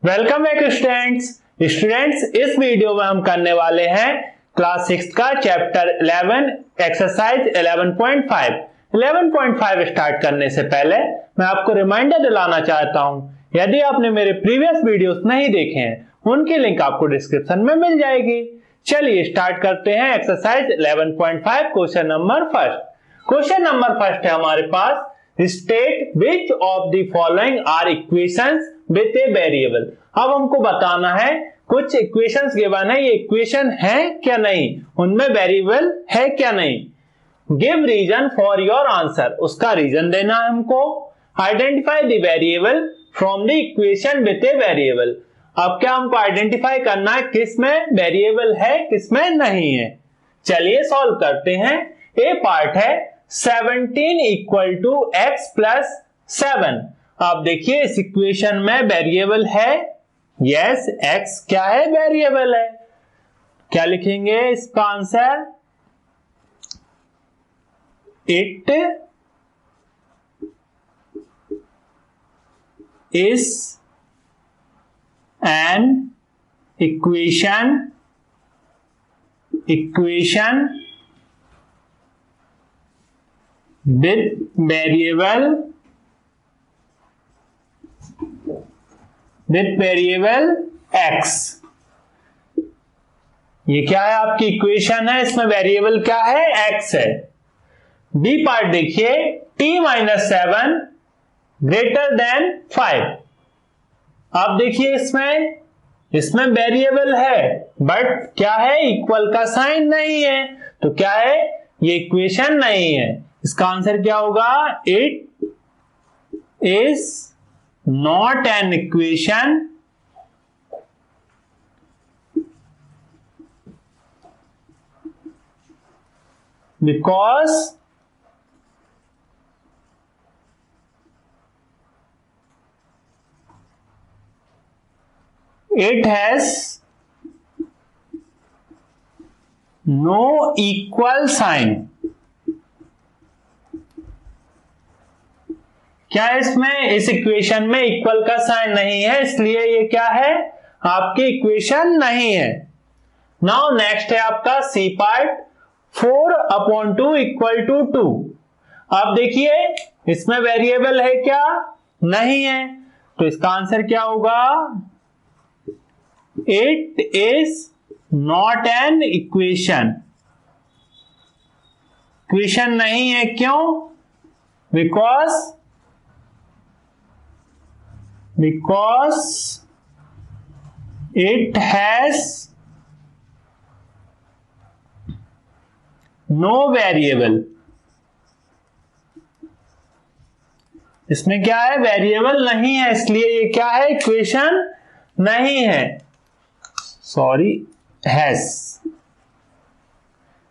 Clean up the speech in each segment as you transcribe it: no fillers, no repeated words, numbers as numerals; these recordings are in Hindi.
वेलकम बैक स्टूडेंट्स इस वीडियो में हम करने वाले हैं क्लास 6 का चैप्टर 11 एक्सरसाइज 11.5 स्टार्ट करने से पहले मैं आपको रिमाइंडर दिलाना चाहता हूं, यदि आपने मेरे प्रीवियस वीडियोस नहीं देखे हैं उनकी लिंक आपको डिस्क्रिप्शन में मिल जाएगी। चलिए स्टार्ट करते हैं एक्सरसाइज 11.5 क्वेश्चन नंबर फर्स्ट है हमारे पास, state which of the following are equations with a variable. अब हमको बताना है कुछ इक्वेशंस गिवन है, ये इक्वेशन है क्या नहीं, उनमें वेरिएबल है क्या नहीं। Give reason for your answer, उसका रीजन देना है हमको। Identify the variable from the equation with a variable. अब क्या हमको आइडेंटिफाई करना है किसमें वेरिएबल है किसमें नहीं है। चलिए सॉल्व करते हैं। ए पार्ट है 17 इक्वल टू एक्स प्लस 7। आप देखिए इस इक्वेशन में वेरिएबल है, यस एक्स क्या है वेरिएबल है। क्या लिखेंगे इसका answer, it is an equation with variable x। ये क्या है आपकी इक्वेशन है, इसमें वेरिएबल क्या है x है। बी पार्ट देखिए t माइनस 7 ग्रेटर देन 5। आप देखिए इसमें वेरिएबल है बट क्या है इक्वल का साइन नहीं है, तो क्या है ये इक्वेशन नहीं है। इसका आंसर क्या होगा, it is not an equation because it has no equal sign। क्या इसमें इस इक्वेशन में इक्वल का साइन नहीं है, इसलिए ये क्या है आपकी इक्वेशन नहीं है। नाउ नेक्स्ट है आपका सी पार्ट 4/2 इक्वल टू 2। आप देखिए इसमें वेरिएबल है क्या, नहीं है, तो इसका आंसर क्या होगा, it is not an equation। Equation नहीं है, क्यों, because it has no variable। इसमें क्या है वेरिएबल नहीं है, इसलिए ये क्या है इक्वेशन नहीं है, sorry has।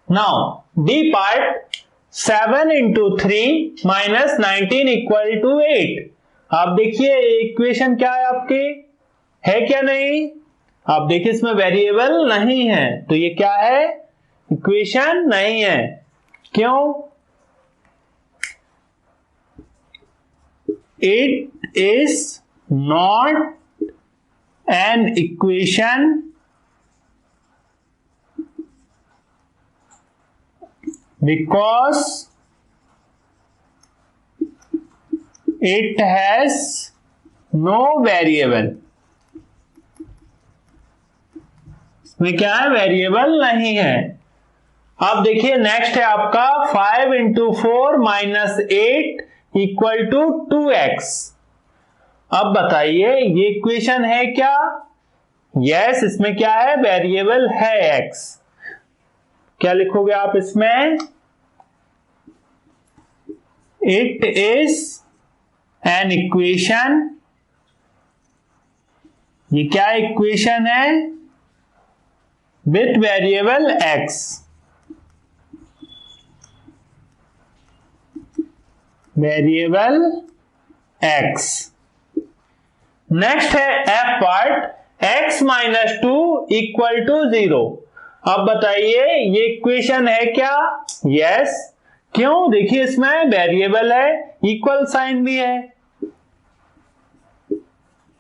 now D part 7 into 3 minus 19 equal to 8। आप देखिए इक्वेशन क्या है आपकी, है क्या नहीं। आप देखिए इसमें वेरिएबल नहीं है, तो ये क्या है इक्वेशन नहीं है, क्यों, it is not an equation because it has no variable। इसमें क्या है वेरिएबल नहीं है। अब देखिए नेक्स्ट है आपका 5 into 4 minus 8 equal to 2x। अब बताइए ये इक्वेशन है क्या, यस इसमें क्या है वेरिएबल है x। क्या लिखोगे आप इसमें, इट इज एन इक्वेशन, ये क्या इक्वेशन है, with variable x। Variable x। Next है f part x minus 2 equal to 0। अब बताइए ये इक्वेशन है क्या, यस, क्यों, देखिए इसमें वेरिएबल है, इक्वल साइन भी है।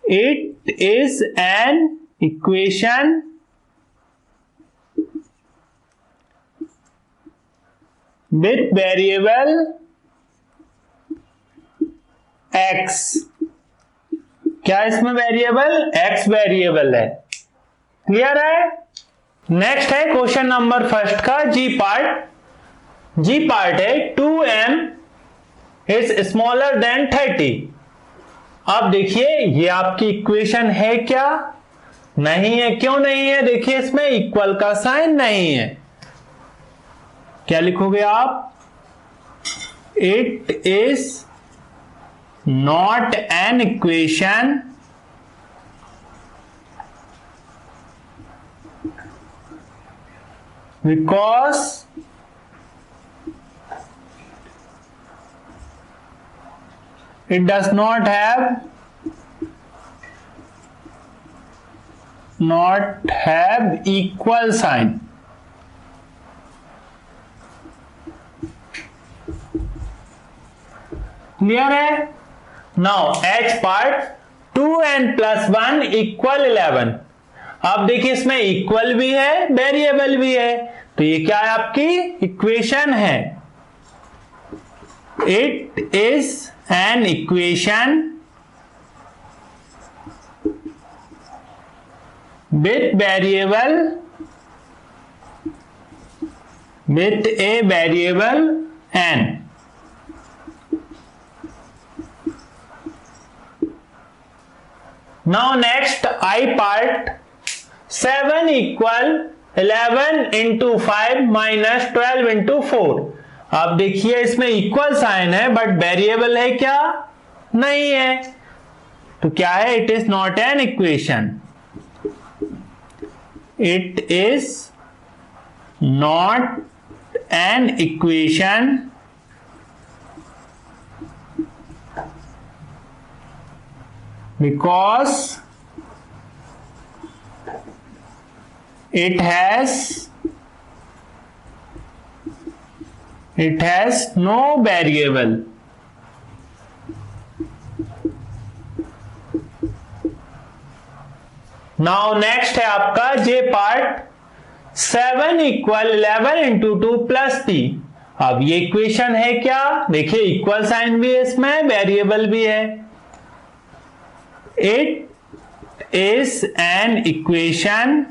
It is an equation with variable x। क्या इसमें वेरिएबल x वेरिएबल है। क्लियर है। नेक्स्ट है क्वेश्चन नंबर फर्स्ट का जी पार्ट। जी पार्ट है 2m इज स्मॉलर देन 30। अब देखिए ये आपकी इक्वेशन है क्या? नहीं है। क्यों नहीं है? देखिए इसमें इक्वल का साइन नहीं है। क्या लिखोगे आप? It is not an equation because it does not have equal sign। Clear है। Now H part 2n + 1 = 11। अब देखिए इसमें इक्वल भी है वेरिएबल भी है, तो ये क्या है? आपकी इक्वेशन है। It is an equation with a variable n। Now next I part 7 = 11 × 5 - 12 × 4। अब देखिए इसमें इक्वल साइन है बट वेरिएबल है क्या? नहीं है। तो क्या है? It is not an equation. It is not an equation because it has no variable। Now next है आपका जे पार्ट 7 = 11 × 2 + 3। अब ये इक्वेशन है क्या? देखिए इक्वल साइन भी है इसमें, वेरिएबल भी है। It is an equation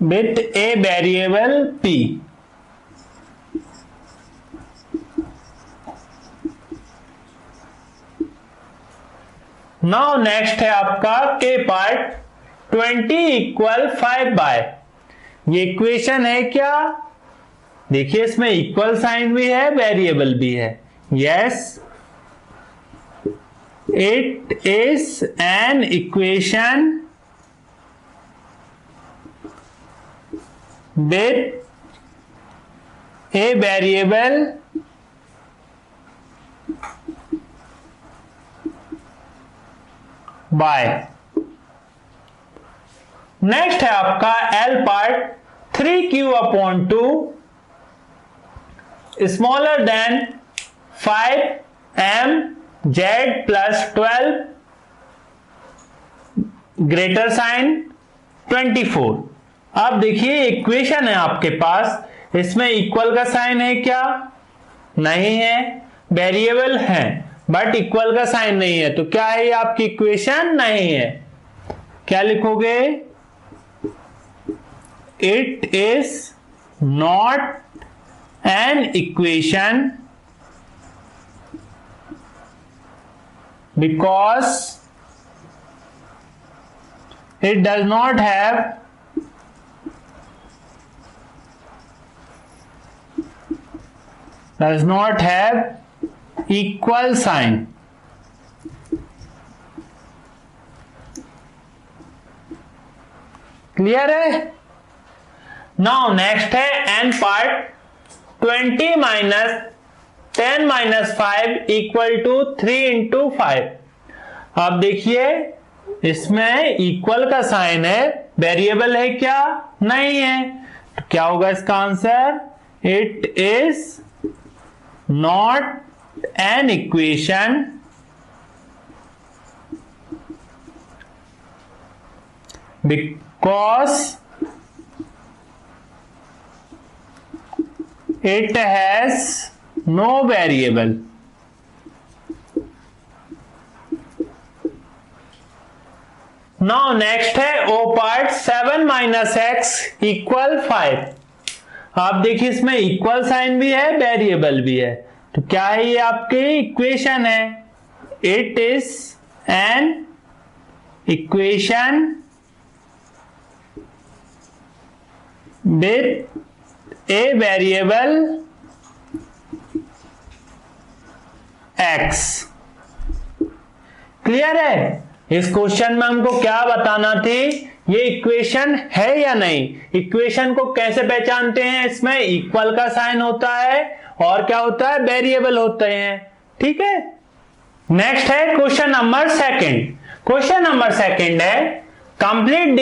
with a variable p। Now next है आपका के पार्ट 20 = 5/। ये इक्वेशन है क्या? देखिए इसमें इक्वल साइन भी है वेरिएबल भी है। Yes, it is an equation with a variable by। Next है आपका L part 3q/2 smaller than 5mz + 12 greater sign 24। अब देखिए इक्वेशन है आपके पास, इसमें इक्वल का साइन है क्या? नहीं है। वेरिएबल है बट इक्वल का साइन नहीं है, तो क्या है? ये आपकी इक्वेशन नहीं है। क्या लिखोगे? It is not an equation because it does not have equal sign। Clear है। नाउ नेक्स्ट है एन पार्ट 20 - 10 - 5 = 3 × 5। अब देखिए इसमें इक्वल का साइन है, वेरिएबल है क्या? नहीं है। तो क्या होगा इसका answer? It is not an equation because it has no variable. Now next है O part 7 minus x equal 5। आप देखिए इसमें इक्वल साइन भी है, वेरिएबल भी है, तो क्या है ये आपकी इक्वेशन है। It is an equation with a variable x। Clear है। इस क्वेश्चन में हमको क्या बताना थी, ये इक्वेशन है या नहीं। इक्वेशन को कैसे पहचानते हैं, इसमें इक्वल का साइन होता है और क्या होता है, वेरिएबल होते हैं। ठीक है। नेक्स्ट है question number second. Question number second है complete the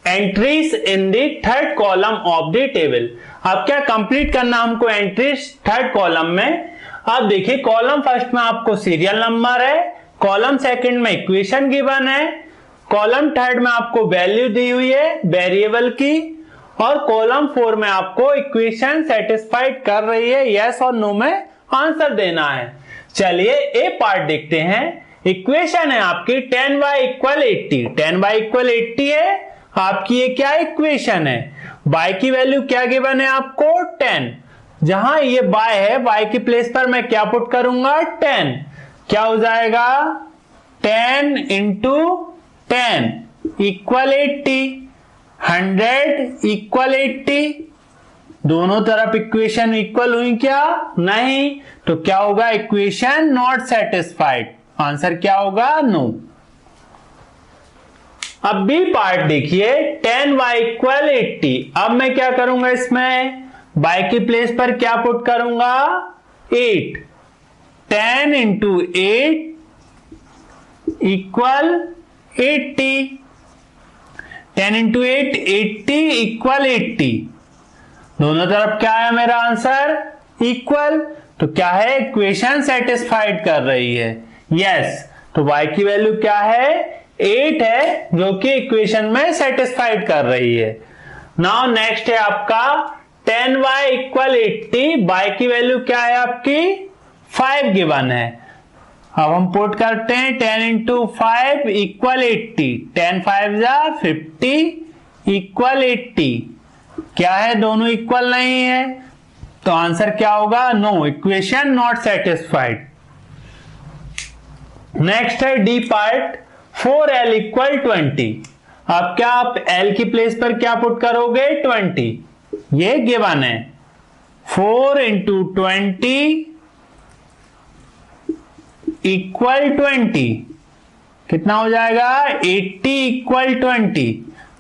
entries in the third column of the table. अब क्या कंप्लीट करना हमको एंट्रीज थर्ड कॉलम में। अब देखिए कॉलम फर्स्ट में आपको सीरियल नंबर है, कॉलम सेकंड में इक्वेशन गिवन है, कॉलम थर्ड में आपको वैल्यू दी हुई है वेरिएबल की, और कॉलम 4 में आपको इक्वेशन सेटिस्फाइड कर रही है, यस और नो में आंसर देना है। चलिए ए पार्ट देखते हैं। इक्वेशन है आपकी 10y = 80। 10y = 80 है आपकी, ये क्या इक्वेशन है। y की वैल्यू क्या गिवन है आपको 10। जहां ये y है, y की प्लेस पर मैं क्या पुट करूंगा 10। क्या हो जाएगा 10 × 10 = 80। 100 = 80। दोनों तरफ इक्वेशन इक्वल हुई क्या, नहीं, तो क्या होगा इक्वेशन नॉट सेटिस्फाइड। आंसर क्या होगा नो। अब बी पार्ट देखिए 10y = 80। अब मैं क्या करूंगा, इसमें y की प्लेस पर क्या पुट करूंगा 8। 10 × 8 = 80। 10 × 8 80 = 80। दोनों तरफ क्या है मेरा आंसर इक्वल, तो क्या है इक्वेशन सेटिस्फाइड कर रही है, यस। तो y की वैल्यू क्या है 8 है, जो कि इक्वेशन में सेटिस्फाइड कर रही है। नाउ नेक्स्ट है आपका 10y = 80। y की वैल्यू क्या है आपकी 5 गिवन है। अब हम पुट करते हैं 10 × 5 = 80। 10 5 = 50 = 80। क्या है, दोनों इक्वल नहीं है, तो आंसर क्या होगा no, equation not satisfied. Next है डी पार्ट 4l = 20। अब क्या आप l की प्लेस पर क्या पुट करोगे 20। ये गिवन है 4 × 20 = 20। कितना हो जाएगा 80 = 20।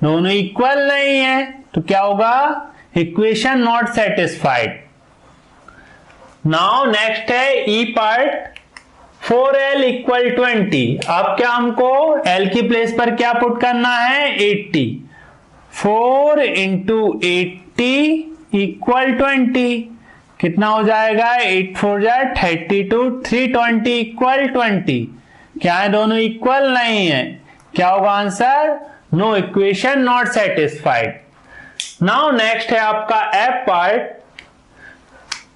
दोनों इक्वल नहीं है, तो क्या होगा equation not satisfied. Now next है ई पार्ट 4l = 20। अब क्या हमको l की प्लेस पर क्या पुट करना है 80। 4 × 80 = 20। कितना हो जाएगा 8 4 = 32 320 = 20। क्या है, दोनों इक्वल नहीं है, क्या होगा answer no, equation not satisfied. Now next है आपका एफ पार्ट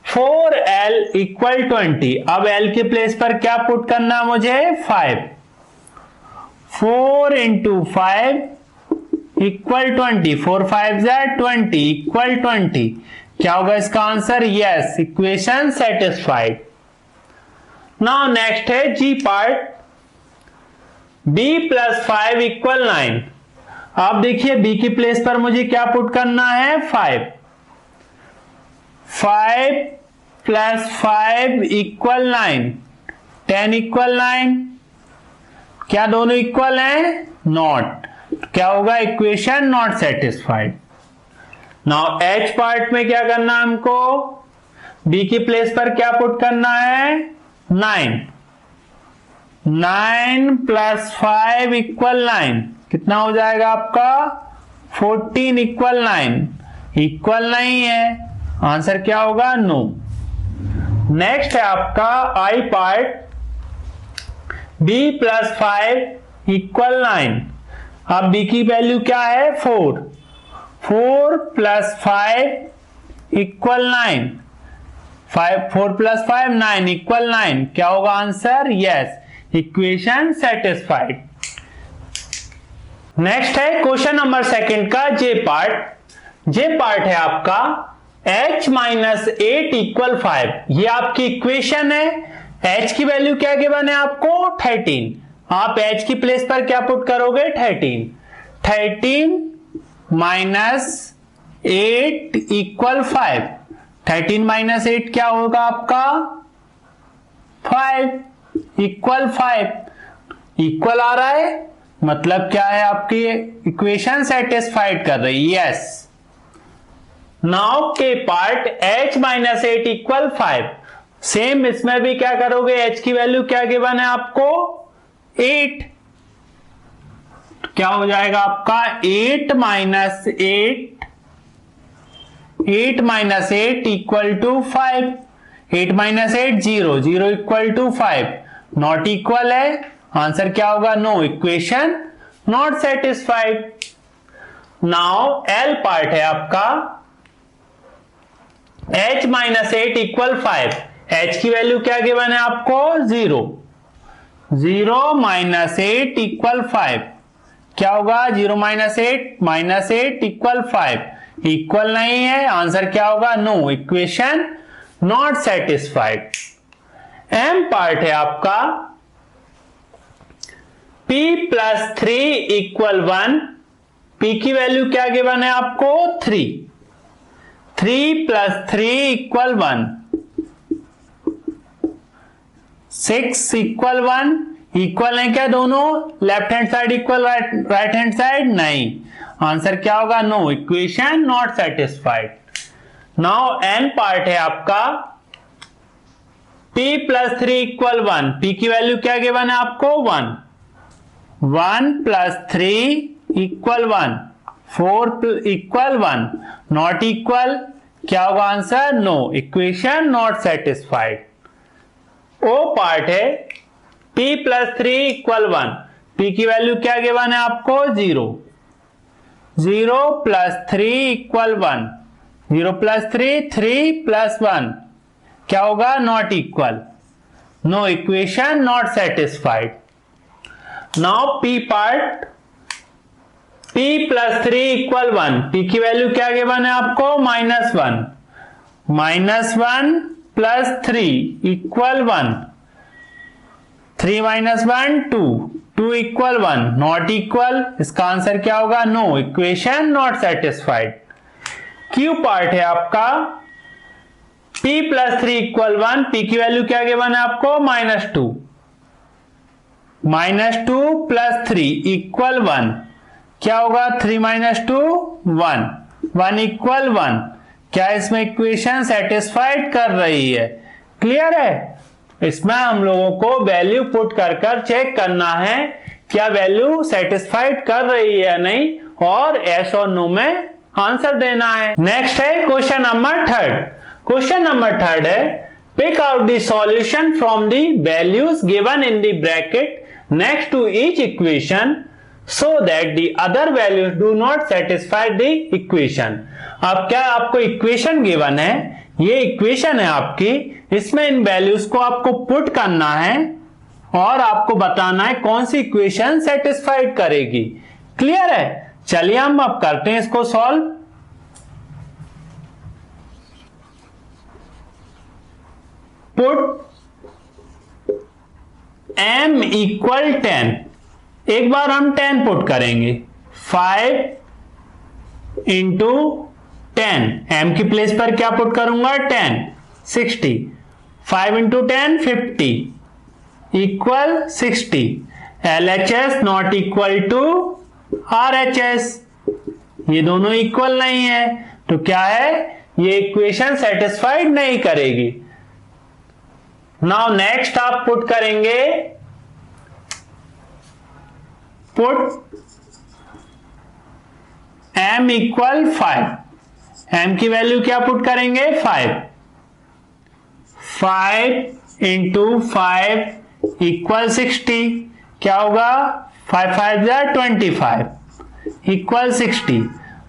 4l = 20। अब l की प्लेस पर क्या पुट करना मुझे 5। 4 × 5 = 20। 4 5 = 20 = 20। क्या होगा इसका answer, yes, equation satisfied. Now next है जी पार्ट b + 5 = 9। आप देखिए b की प्लेस पर मुझे क्या पुट करना है 5। 5 + 5 = 9। 10 = 9। क्या दोनों इक्वल हैं, नॉट, क्या होगा equation not satisfied. Now H part में क्या करना है हमको, b की प्लेस पर क्या पुट करना है 9। 9 + 5 = 9। कितना हो जाएगा आपका 14 = 9। इक्वल नहीं है, आंसर क्या होगा नो। नेक्स्ट है आपका आई पार्ट, b प्लस 5 इक्वल 9। अब b की वैल्यू क्या है 4, 4 प्लस 5 इक्वल 9, 4 प्लस 5 9 इक्वल 9। क्या होगा answer? Yes, equation satisfied. Next है क्वेश्चन नंबर सेकंड का जे पार्ट। जे पार्ट है आपका h माइनस 8 इक्वल 5। ये आपकी इक्वेशन है। h की वैल्यू क्या गिवन है आपको 13। आप h की प्लेस पर क्या पुट करोगे 13। 13 माइनस 8 इक्वल 5। 13 माइनस 8 क्या होगा आपका 5 इक्वल 5। इक्वल आ रहा है मतलब क्या है, आपकी इक्वेशन सेटिस्फाइड कर रही है। यस। नाउ के part h minus 8 equal 5। Same इसमें भी क्या करोगे, h की वैल्यू क्या गिवन है आपको 8। क्या हो जाएगा आपका 8 minus 8 equal to 5। 8 minus 8 0, 0 equal to 5। Not equal है, आंसर क्या होगा no, equation not satisfied. Now L part है आपका h माइनस 8 इक्वल 5। h की वैल्यू क्या गिवन है आपको 0, 0 माइनस 8 इक्वल 5। क्या होगा 0 माइनस 8 इक्वल 5। इक्वल नहीं है, आंसर क्या होगा no, equation not satisfied. m part है आपका p प्लस 3 इक्वल 1। p की वैल्यू क्या गिवन है आपको 3। 3 प्लस 3 इक्वल 1। 6 इक्वल 1। इक्वल है क्या दोनों, left hand side equal right hand side नहीं। आंसर क्या होगा no, equation not satisfied. Now n part है आपका p प्लस 3 इक्वल 1। p की वैल्यू क्या गिवन है आपको 1। 1 plus 3 equal 1। 4 equal 1। Not equal, क्या होगा answer no, equation not satisfied. O part है p प्लस 3 इक्वल 1। p की वैल्यू क्या गिवन है आपको 0। 0 प्लस 3 इक्वल 1। 0 plus 3 3 plus 1। क्या होगा not equal, no, equation not satisfied. Now p part, p plus 3 equal 1। p की वैल्यू क्या गिवन है आपको -1। -1 plus 3 equal 1। 3 minus 1 2, 2 equal 1। Not equal, इसका आंसर क्या होगा no, equation not satisfied. q part है आपका p प्लस 3 इक्वल 1। p की वैल्यू क्या गिवन है आपको -2। -2 प्लस 3 इक्वल 1। क्या होगा 3 माइनस 2 1। 1 इक्वल 1। क्या इसमें इक्वेशन सेटिस्फाइड कर रही है? क्लियर है। इसमें हम लोगों को वैल्यू पुट कर चेक करना है क्या वैल्यू सेटिस्फाइड कर रही है या नहीं, और यस और नो में आंसर देना है। नेक्स्ट है question number third. Question number third है pick out the solution from the values given in the bracket next to each equation so that the other values do not satisfy the equation। अब क्या आपको इक्वेशन गिवन है, ये इक्वेशन है आपकी, इसमें इन वैल्यूज को आपको पुट करना है और आपको बताना है कौन सी इक्वेशन सेटिस्फाइड करेगी। क्लियर है। चलिए हम अब करते हैं इसको सॉल्व। Put m equal 10। एक बार हम 10 पुट करेंगे। 5 इंटू 10। m की प्लेस पर क्या पुट करूंगा 10, 60। 5 into 10 50 equal 60। LHS not equal to RHS। ये दोनों इक्वल नहीं है तो क्या है, ये इक्वेशन सेटिस्फाइड नहीं करेगी। नाउ नेक्स्ट आप पुट करेंगे, पुट m इक्वल 5। m की वैल्यू क्या पुट करेंगे 5। 5 इंटू 5 इक्वल 60। क्या होगा? 5 5 जा 25 इक्वल 60।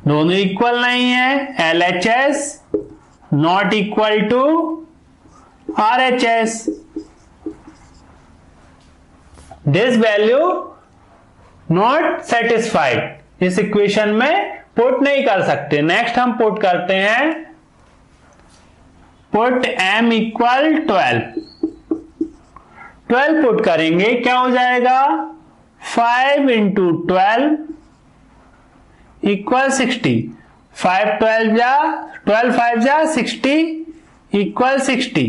दोनों इक्वल नहीं है। LHS not equal to RHS। This value not satisfied, इस इक्वेशन में पुट नहीं कर सकते। नेक्स्ट हम पुट करते हैं, पुट m इक्वल 12 पुट करेंगे। क्या हो जाएगा? 5 इंटू 12 इक्वल 60। 5 12 जा 12 5 जा 60 इक्वल 60।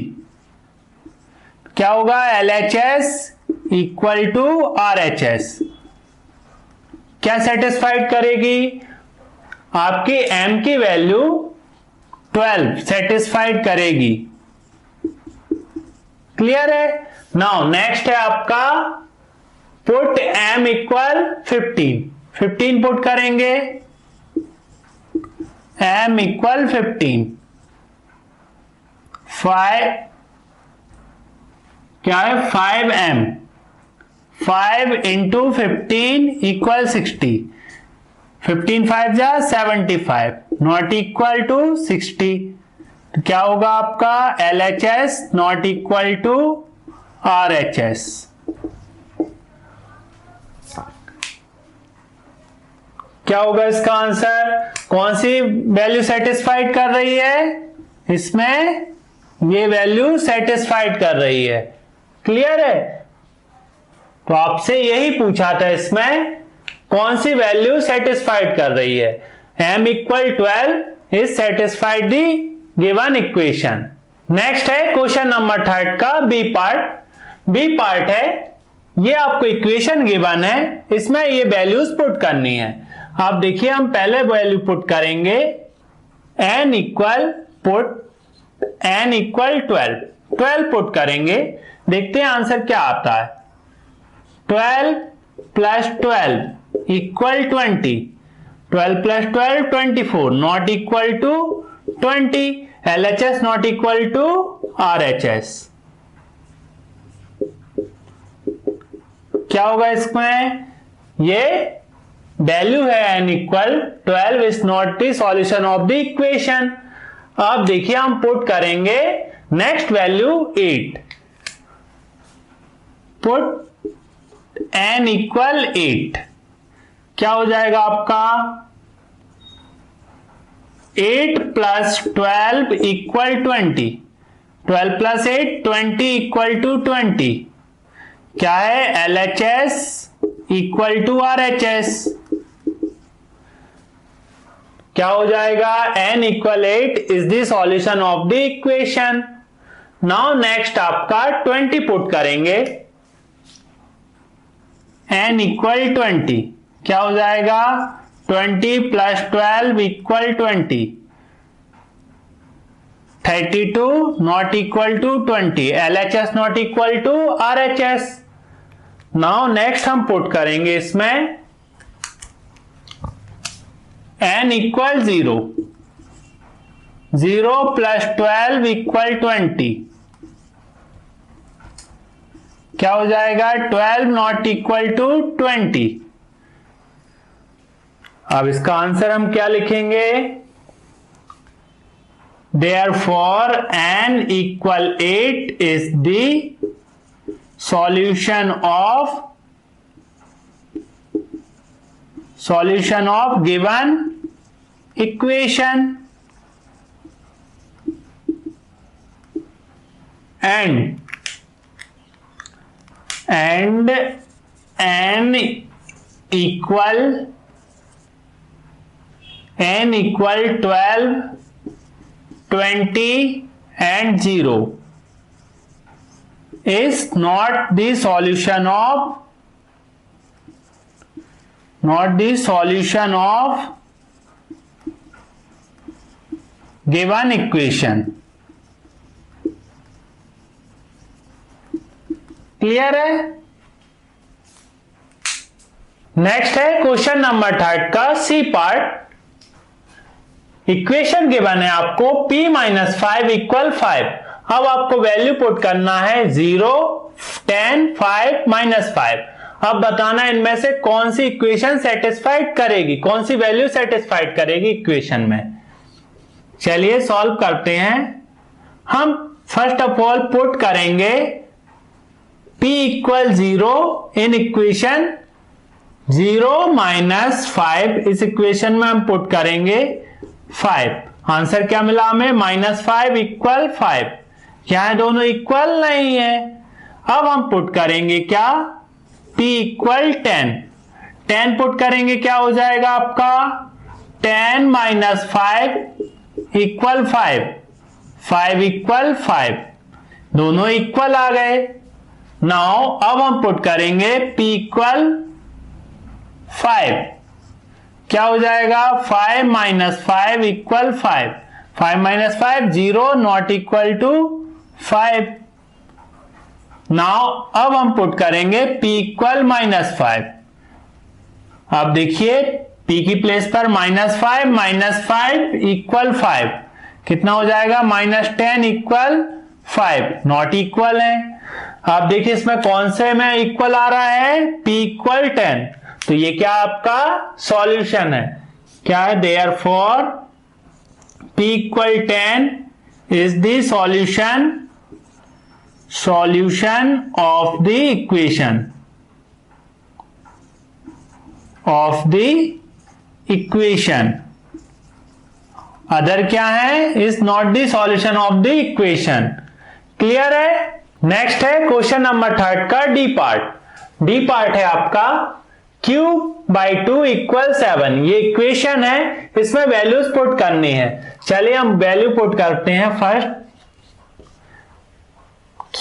क्या होगा? LHS equal to RHS। क्या सेटिस्फाइड करेगी? आपकी m की वैल्यू 12 सेटिस्फाइड करेगी। क्लियर है? नाउ नेक्स्ट है आपका पुट m इक्वल 15 पुट करेंगे। m equal 15। 5 क्या है? 5m। 5 into 15 equal 60। 15 5 जा 75 नॉट इक्वल टू 60। तो क्या होगा आपका? LHS not equal to RHS। क्या होगा इसका आंसर? कौन सी वैल्यू सेटिस्फाइड कर रही है? इसमें ये वैल्यू सेटिस्फाइड कर रही है। क्लियर है? तो आपसे यही पूछा था, इसमें कौन सी वैल्यू सेटिस्फाइड कर रही है। m equal 12 is satisfied the given equation. Next है क्वेश्चन नंबर 3 का बी पार्ट। बी पार्ट है, ये आपको इक्वेशन गिवन है, इसमें ये वैल्यूज पुट करनी है। आप देखिए, हम पहले वैल्यू पुट करेंगे n इक्वल 12 पुट करेंगे। देखते हैं आंसर क्या आता है। 12 plus 12 equal 20। 12 plus 12 24 not equal to 20। LHS not equal to RHS। क्या होगा इसमें? ये वैल्यू है n equal 12 is not the solution of the equation. अब देखिए, हम पुट करेंगे next value 8। Put n equal 8। क्या हो जाएगा आपका? 8 plus 12 equal 20। 12 plus 8 20 equal to 20। क्या है? LHS equal to RHS। क्या हो जाएगा? n equal 8 is the solution of the equation. Now next आपका 20 पुट करेंगे। n equal 20। क्या हो जाएगा? 20 plus 12 equal 20। 32 not equal to 20। LHS not equal to RHS। Now next हम पुट करेंगे इसमें n इक्वल 0। 0 plus 12 equal 20। क्या हो जाएगा? 12 नॉट इक्वल टू 20। अब इसका आंसर हम क्या लिखेंगे? Therefore n equal 8 is the solution of given equation, and n equal 12, 20 and 0 is not the solution of given equation। Clear है? नेक्स्ट है क्वेश्चन नंबर 3 का सी पार्ट। इक्वेशन गिवन है आपको p - 5 इक्वल 5। अब आपको वैल्यू पुट करना है 0, 10, 5, -5। अब बताना इनमें से कौन सी इक्वेशन सेटिस्फाइड करेगी, कौन सी वैल्यू सेटिस्फाइड करेगी इक्वेशन में। चलिए सॉल्व करते हैं। हम फर्स्ट ऑफ ऑल पुट करेंगे p = 0 इन इक्वेशन 0 - 5। इस इक्वेशन में हम पुट करेंगे 5। आंसर क्या मिला हमें? -5 = 5। क्या है? दोनों इक्वल नहीं है। अब हम पुट करेंगे क्या? p = 10। 10 पुट करेंगे, क्या हो जाएगा आपका? 10 - 5 = 5। 5 = 5, दोनों इक्वल आ गए। नाउ अब हम पुट करेंगे p = 5। क्या हो जाएगा? 5 - 5 = 5। 5 - 5 0, नॉट इक्वल टू 5। नाउ अब हम पुट करेंगे p = -5। अब देखिए p की प्लेस पर -5 - 5 = 5, कितना हो जाएगा? -10 = 5, नॉट इक्वल है। अब देखिए इसमें कौन से में इक्वल आ रहा है? p = 10। तो ये क्या आपका सॉल्यूशन है? क्या है? Therefore p = 10 is the solution of the equation। Other क्या है? Is not the solution of the equation. Clear है? नेक्स्ट है क्वेश्चन नंबर 3 का डी पार्ट। डी पार्ट है आपका q/2 = 7। ये इक्वेशन है, इसमें वैल्यूज पुट करनी है। चलिए हम वैल्यू पुट करते हैं। First q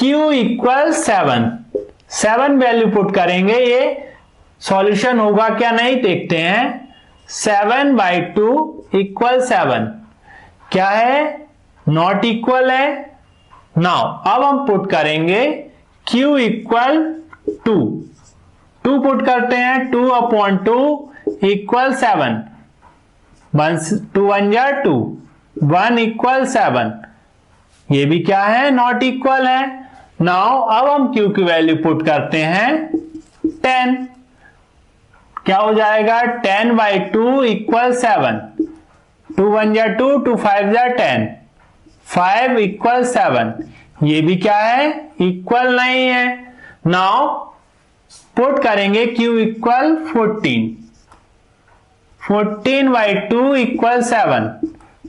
= 7। 7 वैल्यू पुट करेंगे, ये सॉल्यूशन होगा क्या नहीं देखते हैं। 7/2 = 7, क्या है? नॉट इक्वल है। नाउ अब हम पुट करेंगे q = 2। 2 पुट करते हैं। 2/2 = 7। 2 1 जा 2, 1 = 7। ये भी क्या है? नॉट इक्वल है। नाउ अब हम q की वैल्यू पुट करते हैं 10। क्या हो जाएगा? 10/2 = 7। 2 1 जा 2, 2 5 जा 10, 5 = 7। ये भी क्या है? इक्वल नहीं है। नाउ पुट करेंगे q = 14। 14/2 = 7।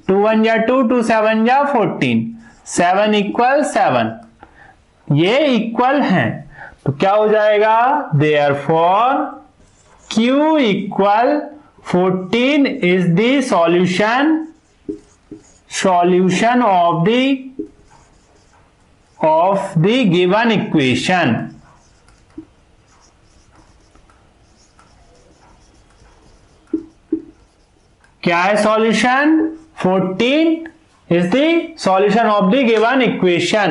2 1 जा 2, 2 7 जा 14, 7 = 7। ये इक्वल हैं, तो क्या हो जाएगा? Therefore q = 14 is the solution of the given equation। क्या है solution? 14 is the solution of the given equation।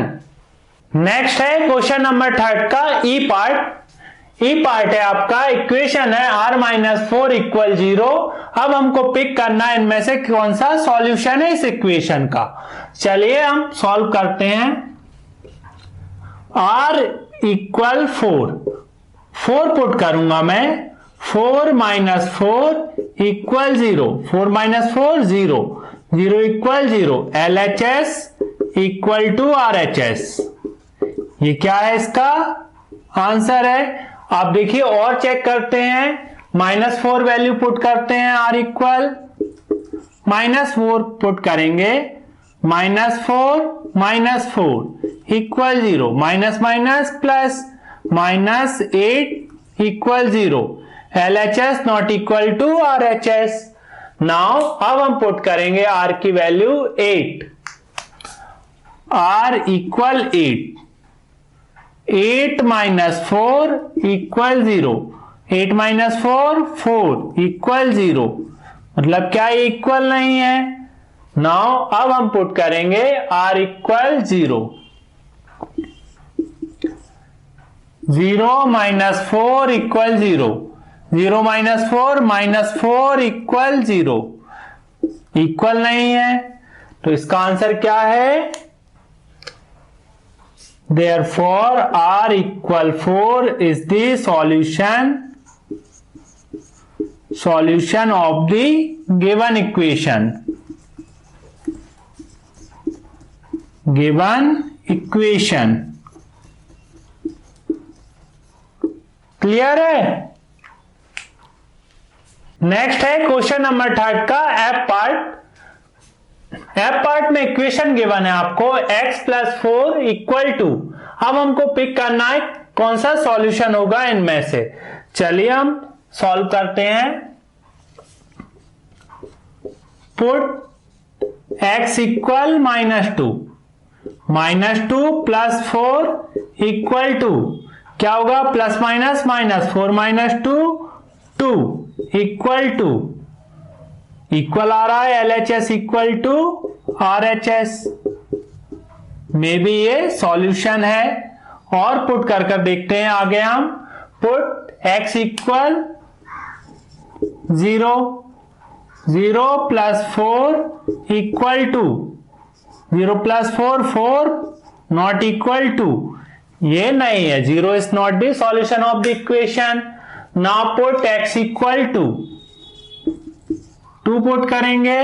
Next है क्वेश्चन नंबर 3 का ई पार्ट। ई पार्ट है आपका इक्वेशन है r-4 = 0। अब हमको पिक करना है इनमें से कौन सा सॉल्यूशन है इस इक्वेशन का। चलिए हम सॉल्व करते हैं। r = 4। 4 पुट करूंगा मैं। 4 - 4 = 0। 4 - 4 0, 0 = 0। LHS = RHS। ये क्या है? इसका आंसर है। आप देखिए और चेक करते हैं। -4 वैल्यू पुट करते हैं। r = -4 पुट करेंगे। -4 - 4 = 0, minus plus -8 = 0। LHS not equal to RHS। Now अब हम पुट करेंगे r की वैल्यू 8। r = 8। 8 - 4 = 0। 8 - 4 4 = 0। मतलब क्या ये इक्वल नहीं है। नाउ अब हम पुट करेंगे r = 0। 0 - 4 = 0। 0 - 4 -4 = 0। इक्वल नहीं है, तो इसका आंसर क्या है? Therefore, R equal 4 is the solution of the given equation. Clear है? नेक्स्ट है क्वेश्चन नंबर 3 का एफ पार्ट में इक्वेशन गिवन है आपको x + 4 = 2। अब हमको पिक करना है कौन सा सॉल्यूशन होगा इनमें से। चलिए हम सॉल्व करते हैं। Put x = -2 + 4 = 2। क्या होगा? प्लस माइनस माइनस 4 - 2 2 = इक्वल आ रहा है। LHS = RHS में भी ये सॉल्यूशन है। और पुट कर देखते हैं आगे हम। Put x = 0 + 4 = 2। 0 + 4 4 not equal to, ये नहीं है। 0 is not the solution of the equation. Now put x = 2 put करेंगे।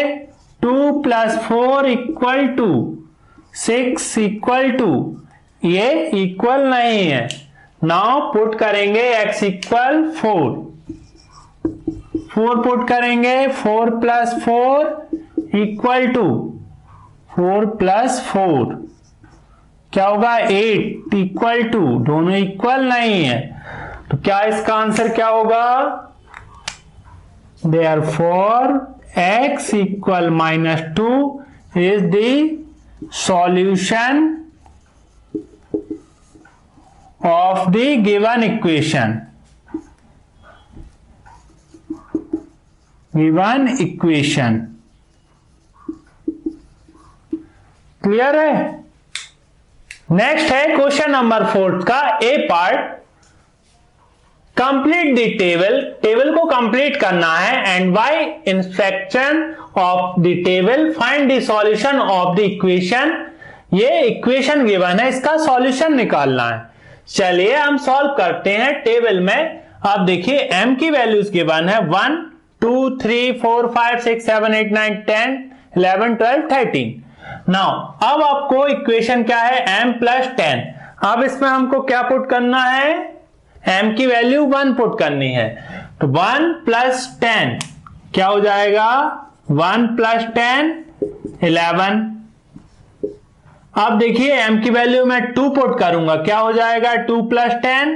2 + 4 = 6 = ये इक्वल नहीं है। नाउ पुट करेंगे x = 4 पुट करेंगे। 4 + 4 = 4 + 4 क्या होगा? 8 = दोनों इक्वल नहीं है। तो क्या इसका आंसर क्या होगा? Therefore x = -2 is the solution of the given equation. Clear है? नेक्स्ट है क्वेश्चन नंबर 4 का ए पार्ट। कंप्लीट द टेबल को कंप्लीट करना है and by inspection of the table find the solution of the equation. ये इक्वेशन गिवन है, इसका सॉल्यूशन निकालना है। चलिए हम सॉल्व करते हैं। टेबल में आप देखिए m की वैल्यूज गिवन है 1 2 3 4 5 6 7 8 9 10 11 12 13। नाउ अब आपको इक्वेशन क्या है? m + 10। अब इसमें हमको क्या पुट करना है? m की वैल्यू 1 पुट करनी है। तो 1 + 10 क्या हो जाएगा? 1 + 10 11। अब देखिए m की वैल्यू में 2 पुट करूंगा, क्या हो जाएगा? 2 + 10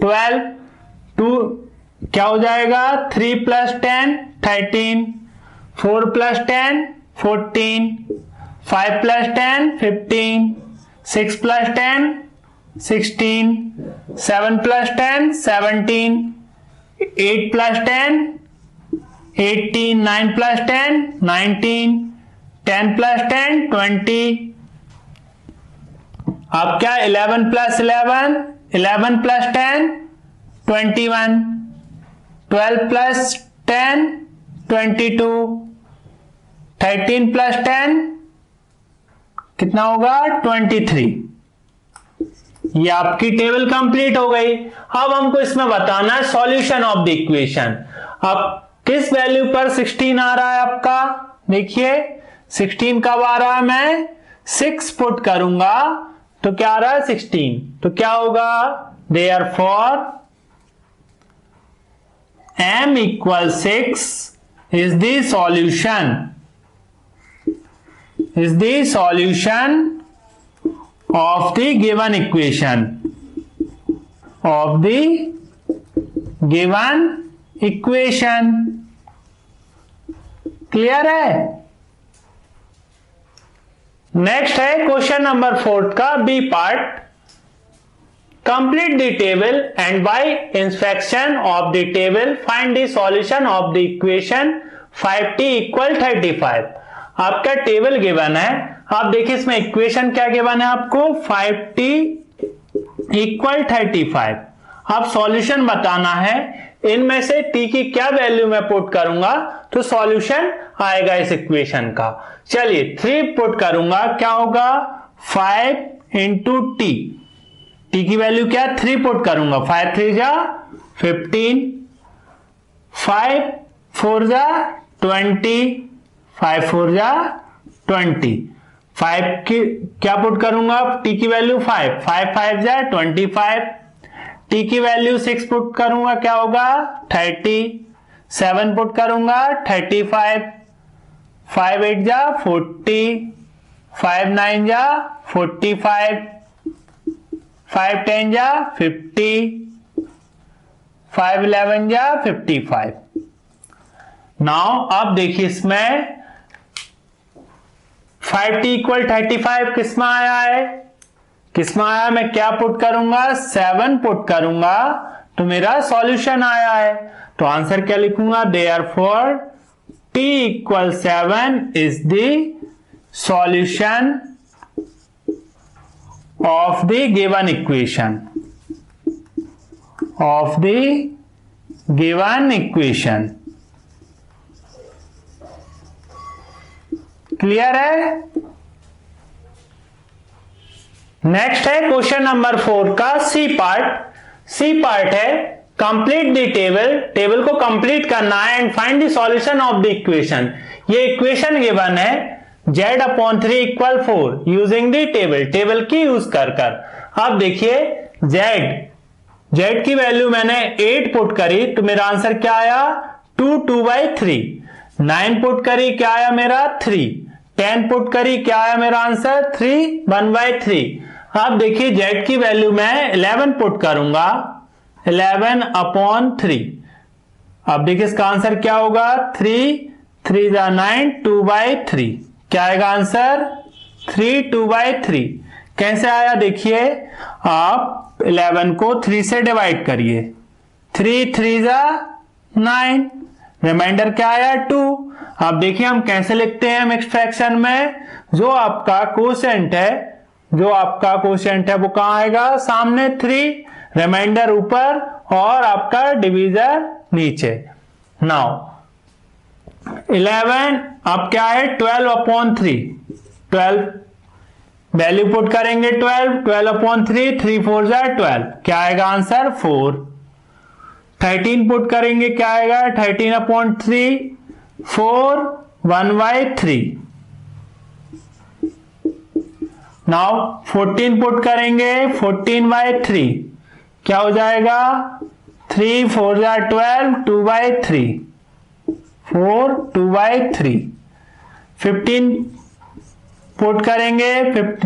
12। 2 क्या हो जाएगा? 3 + 10 13। 4 + 10 14। 5 + 10 15। 6 + 10 16। 7 + 10 17। 8 + 10 18। 9 + 10 19। 10 + 10 20। अब क्या? 11 + 11 11 + 10 21। 12 + 10 22। 13 + 10 कितना होगा? 23। ये आपकी टेबल कंप्लीट हो गई। अब हमको इसमें बताना है सॉल्यूशन ऑफ द इक्वेशन। अब किस वैल्यू पर 16 आ रहा है आपका? देखिए 16 कब आ रहा है? मैं 6 पुट करूंगा तो क्या आ रहा है? 16। तो क्या होगा? Therefore m = 6 is the solution of the given equation. Clear है? नेक्स्ट है क्वेश्चन नंबर 4 का B part. Complete the table and by inspection of the table find the solution of the equation 5t = 35। आपका टेबल गिवन है। आप देखिए इसमें इक्वेशन क्या गिवन है आपको? 5t = 35। अब सॉल्यूशन बताना है। इनमें से t की क्या वैल्यू मैं पुट करूंगा तो सॉल्यूशन आएगा इस इक्वेशन का। चलिए 3 पुट करूंगा, क्या होगा? 5 इंटू टी। टी की वैल्यू क्या है 3 पुट करूंगा, 5 3 जा 15, 5 4 जा 20, 5 4 जा 20। 5 की क्या पुट करूंगा, टी की वैल्यू 5, 5 5 जा 25। टी की वैल्यू 6 पुट करूंगा, क्या होगा 30। 7 पुट करूंगा 35, 5 8 जा 40, 5 9 जा 45, 5 10 जा 50, 5 11 जा 55। नाउ अब देखिए इसमें 5t इक्वल 35 किसमें आया है, किसमें आया, मैं क्या पुट करूंगा 7 पुट करूंगा तो मेरा सॉल्यूशन आया है। तो आंसर क्या लिखूंगा, therefore t equal 7 is the solution of the given equation, of the given equation. Clear है। नेक्स्ट है क्वेश्चन नंबर 4 का सी पार्ट। सी पार्ट है कंप्लीट द टेबल, टेबल को कंप्लीट करना है and find the solution of the equation. ये इक्वेशन गिवन है z/3 equal 4 using the table, table की यूज कर कर। अब देखिए z की वैल्यू मैंने 8 पुट करी तो मेरा आंसर क्या आया 2 2/3। 9 पुट करी क्या आया मेरा 3। 10 पुट करी क्या आया मेरा आंसर 3 1/3। अब देखिए z की वैल्यू मैं 11 पुट करूंगा 11/3। अब देखिए इसका आंसर क्या होगा 3 3 जा 9 2/3। क्या आएगा आंसर 3 2/3। कैसे आया देखिए, आप 11 को 3 से डिवाइड करिए, 3 3 जा 9, रिमाइंडर क्या आया 2। अब देखिए हम कैसे लिखते हैं मिक्स्ड फ्रैक्शन में, जो आपका कोशेंट है, जो आपका कोशेंट है वो कहां आएगा सामने 3, रिमाइंडर ऊपर और आपका डिवीजर नीचे। नाउ 11 अब क्या है 12/3, 12 वैल्यू पुट करेंगे 12, 12/3, 3 4 जा 12, क्या आएगा आंसर 4। 13 पुट करेंगे क्या आएगा 13/3, 4 1/3। नाउ 14 पुट करेंगे 14/3, क्या हो जाएगा 3 4 जा 12, 2/3, 4 2/3। 15 पुट करेंगे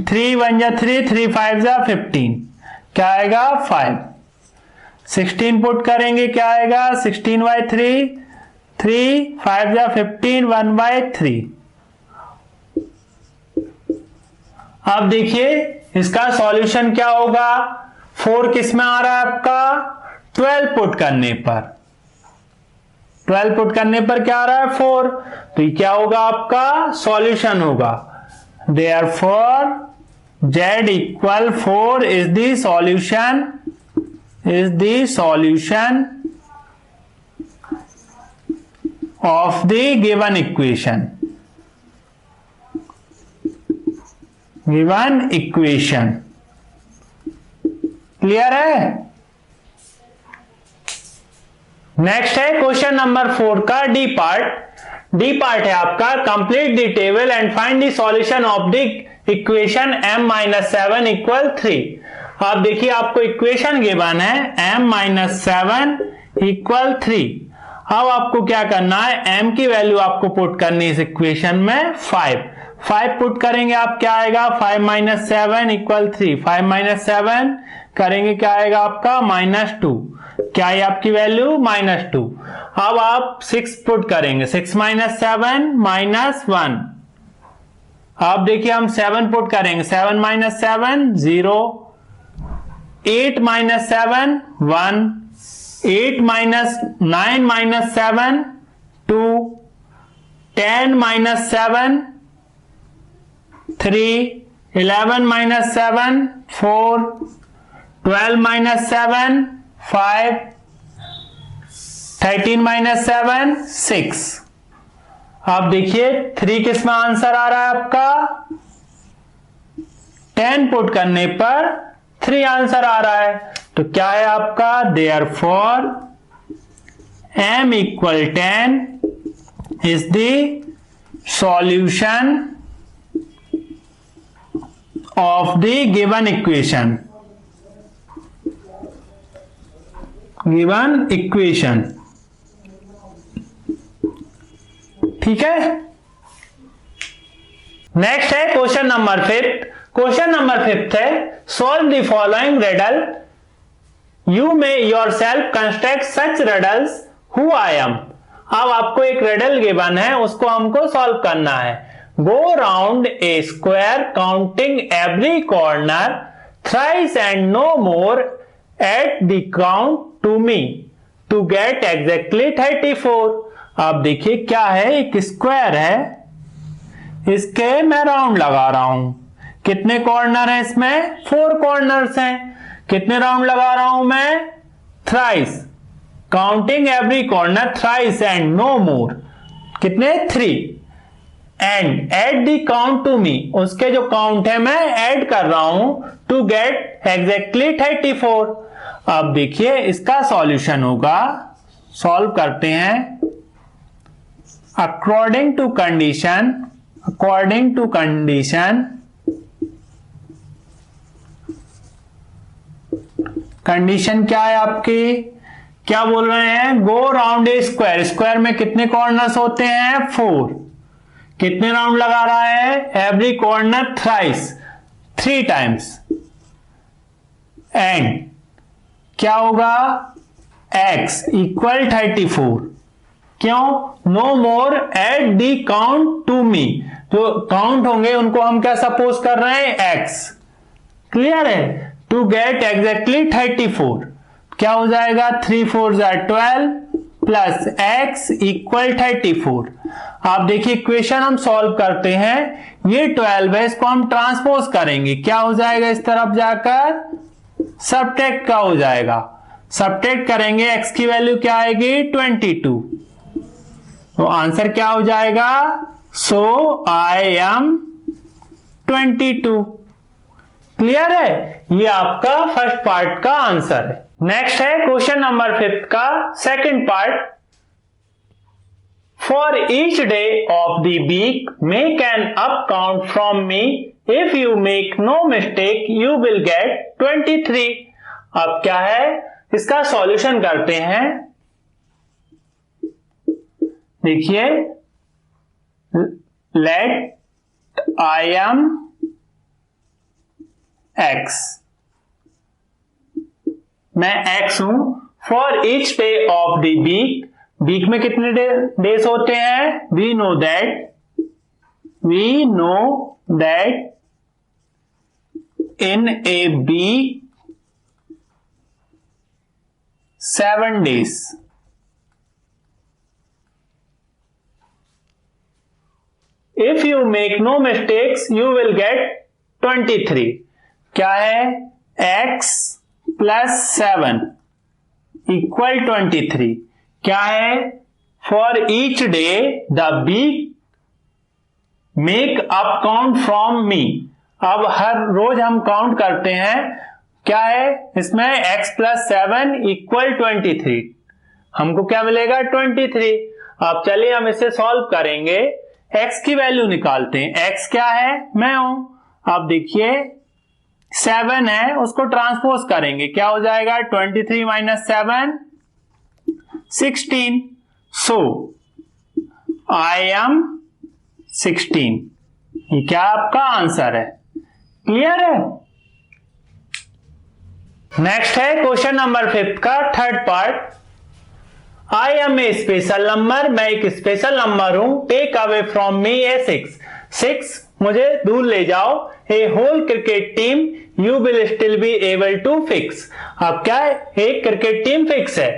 3 1 जा 3, 3 5 जा 15, क्या आएगा 5। 16 पुट करेंगे क्या आएगा 16/3, 3 5 जा 15, 1/3। अब देखिए इसका सॉल्यूशन क्या होगा, 4 किस में आ रहा है आपका 12 पुट करने पर, 12 पुट करने पर क्या आ रहा है 4, तो ये क्या होगा आपका सॉल्यूशन होगा, therefore z equal 4 is the solution, is the solution of the given equation, given equation। Clear है। नेक्स्ट है क्वेश्चन नंबर 4 का डी पार्ट। डी पार्ट है आपका complete the table and find the solution of the equation m-7 equal 3। अब देखिए आपको इक्वेशन गिवन है m-7 इक्वल 3। अब आपको क्या करना है, m की वैल्यू आपको पुट करनी है इस इक्वेशन में 5 पुट करेंगे आप क्या आएगा 5 - 7 इक्वल 3। 5 - 7 करेंगे क्या आएगा आपका -2, क्या है आपकी वैल्यू -2। अब आप 6 पुट करेंगे 6 - 7 -1। अब देखिए हम 7 पुट करेंगे 7 - 7 0, 8 - 7 1, 8 - 9 - 7 2, 10 - 7 3, 11 - 7 4, 12 - 7 5, 13 - 7 6। अब देखिए 3 किस में आंसर आ रहा है आपका 10 पुट करने पर 3 आंसर आ रहा है। तो क्या है आपका, therefore m equal 10 is the solution of the given equation. ठीक है। नेक्स्ट है क्वेश्चन नंबर 5। क्वेश्चन नंबर 5 है, solve the following riddle, you may yourself construct such riddles who I M. अब आपको एक रिडल गिवन है, उसको हमको सॉल्व करना है। Go round a square counting every corner thrice and no more at the count to me to get exactly 34। अब देखिए क्या है, एक स्क्वायर है, इसके मैं राउंड लगा रहा हूं। कितने कॉर्नर हैं इसमें, 4 कॉर्नर्स हैं। कितने राउंड लगा रहा हूं मैं, thrice, counting every corner thrice and no more, कितने 3, and add the count to me, उसके जो काउंट है मैं ऐड कर रहा हूं टू गेट एग्जैक्टली 34। अब देखिए इसका सॉल्यूशन होगा, सॉल्व करते हैं। अकॉर्डिंग टू कंडीशन कंडीशन क्या है आपकी, क्या बोल रहे हैं, गो राउंड ए स्क्वायर, स्क्वायर में कितने कॉर्नर्स होते हैं, 4। कितने राउंड लगा रहा है, every corner thrice, 3 times, and क्या होगा, x इक्वल 34। क्यों, no more at the count to me, जो काउंट होंगे उनको हम क्या सपोज कर रहे हैं, x। क्लियर है, टू गेट एग्जैक्टली 34, क्या हो जाएगा, 3 4 12 प्लस x इक्वल 34। आप देखिए इक्वेशन हम सॉल्व करते हैं, ये 12 है, इसको हम ट्रांसपोज करेंगे, क्या हो जाएगा, इस तरफ जाकर सबट्रैक्ट का हो जाएगा। सबट्रैक्ट करेंगे, x की वैल्यू क्या आएगी, 22। तो आंसर क्या हो जाएगा, सो आई एम 22। क्लियर है, ये आपका फर्स्ट पार्ट का आंसर है। नेक्स्ट है क्वेश्चन नंबर 5 का second part. For each day of the week make an up count from me, if you make no mistake you will get 23। अब क्या है, इसका सॉल्यूशन करते हैं। देखिए, लेट आई एम x, मैं x हूं। For each day of the week, week में कितने डेज होते हैं, we know that in a week 7 days। If you make no mistakes you will get 23। क्या है, x प्लस 7 इक्वल 23। क्या है, for each day the week make up count from me. अब हर रोज हम काउंट करते हैं, क्या है इसमें, x प्लस 7 इक्वल 23, हमको क्या मिलेगा, 23। अब चलिए हम इसे सॉल्व करेंगे, x की वैल्यू निकालते हैं। x क्या है, मैं हूं। अब देखिए 7 है, उसको ट्रांसपोज करेंगे, क्या हो जाएगा, 23 माइनस 7 16। सो आई एम 16, ये क्या आपका आंसर है। क्लियर है। नेक्स्ट है क्वेश्चन नंबर 5 का third part. I am a special number, मैं एक स्पेशल नंबर हूं। Take away from me a 6, मुझे दूर ले जाओ। A whole cricket team you will still be able to fix. अब क्या है, एक क्रिकेट टीम फिक्स है।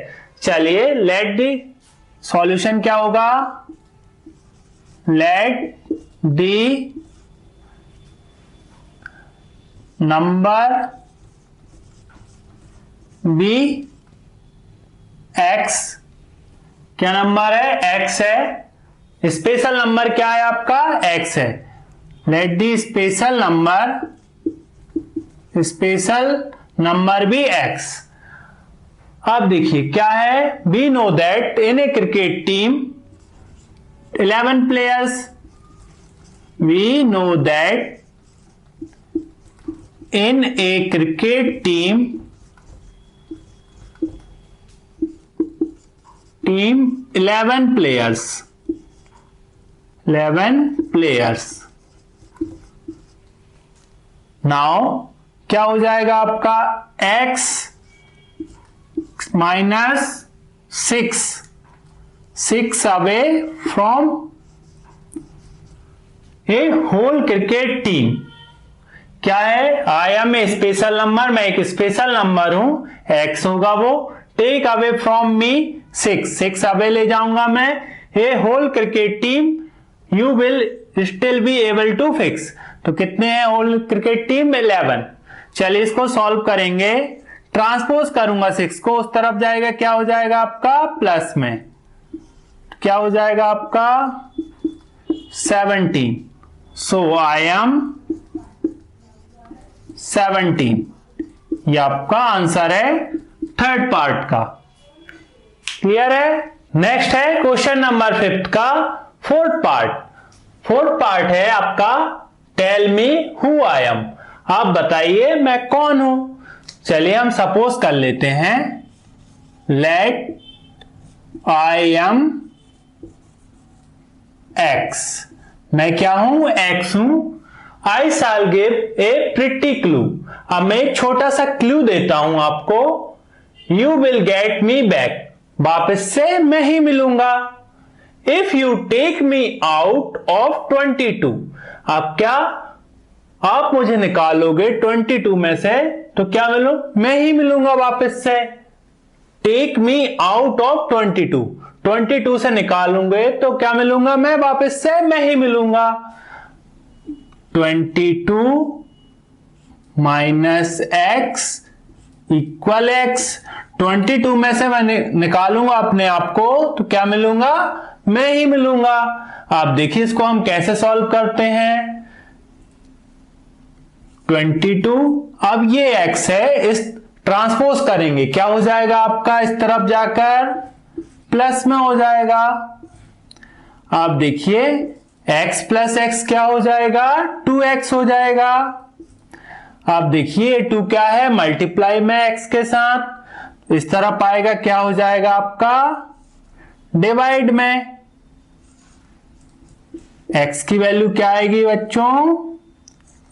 चलिए लेट दी सॉल्यूशन क्या होगा, let the number be x, क्या नंबर है, x है। स्पेशल नंबर क्या है आपका, x है। Let the special number special number भी x। अब देखिए क्या है, we know that in a cricket team 11 players, we know that in a cricket team 11 players, 11 players। Now क्या हो जाएगा आपका x minus 6 away from a whole cricket team. क्या है, आई एम ए स्पेशल नंबर, मैं एक स्पेशल नंबर हूं, x होगा वो, take away from me 6 away ले जाऊंगा मैं, a whole cricket team you will still be able to fix. तो कितने हैं होल क्रिकेट टीम? 11। चलिए इसको सॉल्व करेंगे, ट्रांसपोज करूंगा 6 को उस तरफ जाएगा, क्या हो जाएगा आपका प्लस में, क्या हो जाएगा आपका 17। सो आई एम 17, ये आपका आंसर है थर्ड पार्ट का। क्लियर है? नेक्स्ट है क्वेश्चन नंबर 5 का फोर्थ पार्ट है आपका tell me who I am. आप बताइए मैं कौन हूं। चलिए हम सपोज कर लेते हैं, लेट आई एम एक्स, मैं क्या हूं? एक्स हूं। I shall give a pretty clue, अब मैं एक छोटा सा क्लू देता हूं आपको, you will get me back, वापस से मैं ही मिलूंगा। If you take me out of 22, अब क्या आप मुझे निकालोगे 22 में से तो क्या मिलूं? मैं ही मिलूंगा वापस से। टेक मी आउट ऑफ 22 से निकालूंगे तो क्या मिलूंगा? मैं वापस से मैं ही मिलूंगा। 22 माइनस एक्स इक्वल एक्स। 22 में से मैं निकालूंगा अपने आप को तो क्या मिलूंगा? मैं ही मिलूंगा। आप देखिए इसको हम कैसे सॉल्व करते हैं। 22, अब ये x है, इस ट्रांसपोज करेंगे, क्या हो जाएगा आपका? इस तरफ जाकर प्लस में हो जाएगा। आप देखिए x प्लस x क्या हो जाएगा? 2x हो जाएगा। आप देखिए 2 क्या है? मल्टीप्लाई में x के साथ, इस तरफ आएगा, क्या हो जाएगा आपका? डिवाइड में। x की वैल्यू क्या आएगी बच्चों?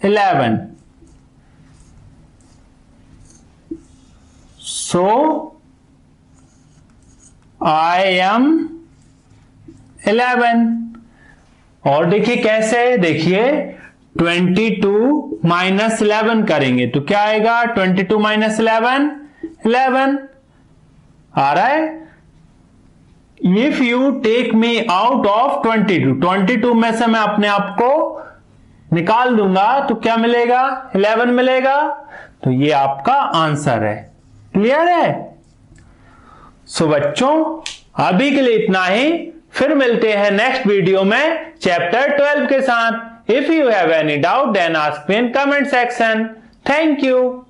11। सो आई एम 11। और देखिए कैसे, देखिए 22 माइनस 11 करेंगे तो क्या आएगा? 22 माइनस 11 11 आ रहा है। If you take me out of 22 में से मैं अपने आप को निकाल दूंगा तो क्या मिलेगा? 11 मिलेगा। तो ये आपका आंसर है। क्लियर है? सो बच्चों अभी के लिए इतना ही, फिर मिलते हैं नेक्स्ट वीडियो में चैप्टर 12 के साथ। If you have any doubt then ask me in comment section. Thank you.